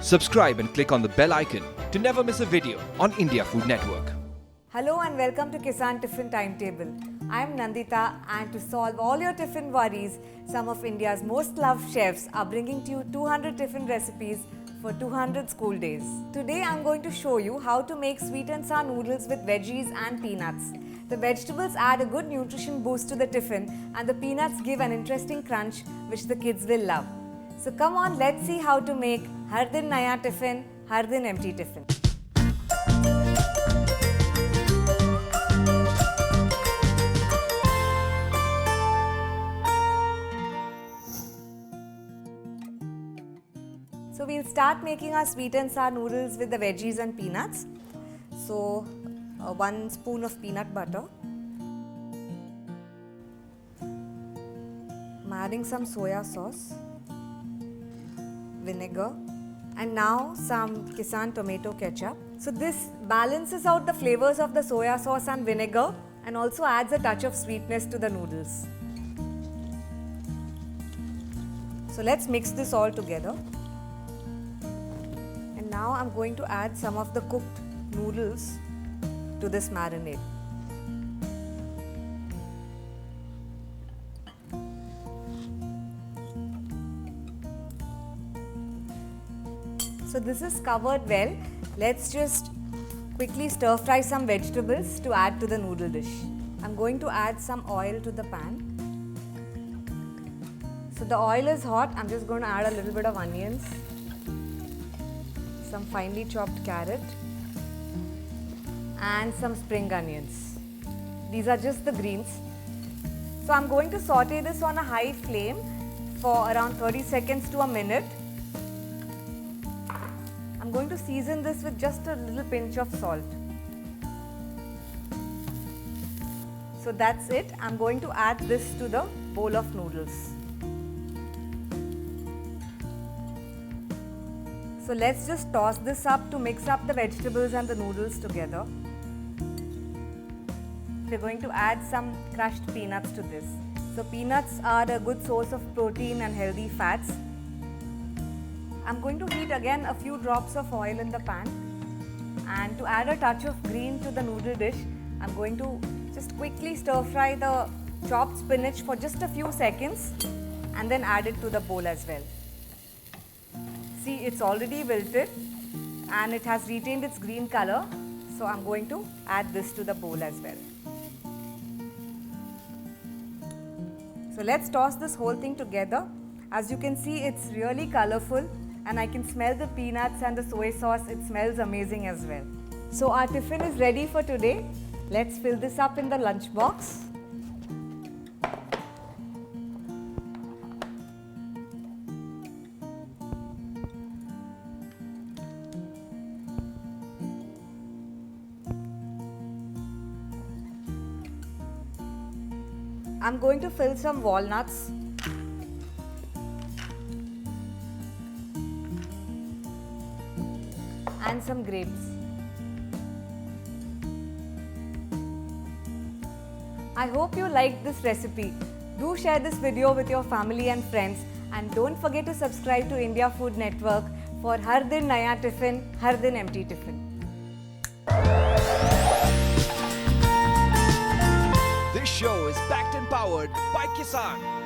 Subscribe and click on the bell icon to never miss a video on India Food Network. Hello and welcome to Kissan Tiffin Timetable. I am Nandita, and to solve all your tiffin worries, some of India's most loved chefs are bringing to you 200 tiffin recipes for 200 school days. Today I am going to show you how to make sweet and sour noodles with veggies and peanuts. The vegetables add a good nutrition boost to the tiffin, and the peanuts give an interesting crunch which the kids will love. So come on, let's see how to make Har Din Naya Tiffin, Har Din Empty Tiffin. So we'll start making our sweet and sour noodles with the veggies and peanuts. So 1 spoon of peanut butter. I'm adding some soya sauce, vinegar, and now some Kissan Tomato Ketchup. So this balances out the flavors of the soya sauce and vinegar and also adds a touch of sweetness to the noodles. So let's mix this all together. And now I'm going to add some of the cooked noodles to this marinade. So this is covered well. Let's just quickly stir fry some vegetables to add to the noodle dish. I'm going to add some oil to the pan. So the oil is hot. I'm just going to add a little bit of onions, some finely chopped carrot, and some spring onions. These are just the greens. So I'm going to saute this on a high flame for around 30 seconds to a minute. I'm going to season this with just a little pinch of salt. So that's it. I'm going to add this to the bowl of noodles. So let's just toss this up to mix up the vegetables and the noodles together. We're going to add some crushed peanuts to this. So peanuts are a good source of protein and healthy fats. I'm going to heat again a few drops of oil in the pan, and to add a touch of green to the noodle dish, I'm going to just quickly stir fry the chopped spinach for just a few seconds and then add it to the bowl as well. See, it's already wilted and it has retained its green color, so I'm going to add this to the bowl as well. So let's toss this whole thing together. As you can see, it's really colorful, and I can smell the peanuts and the soy sauce. It smells amazing as well. So our tiffin is ready for today. Let's fill this up in the lunch box. I'm going to fill some walnuts, and some grapes. I hope you liked this recipe. Do share this video with your family and friends, and don't forget to subscribe to India Food Network for Har Din Naya Tiffin, Har Din Empty Tiffin. This show is backed and powered by Kissan.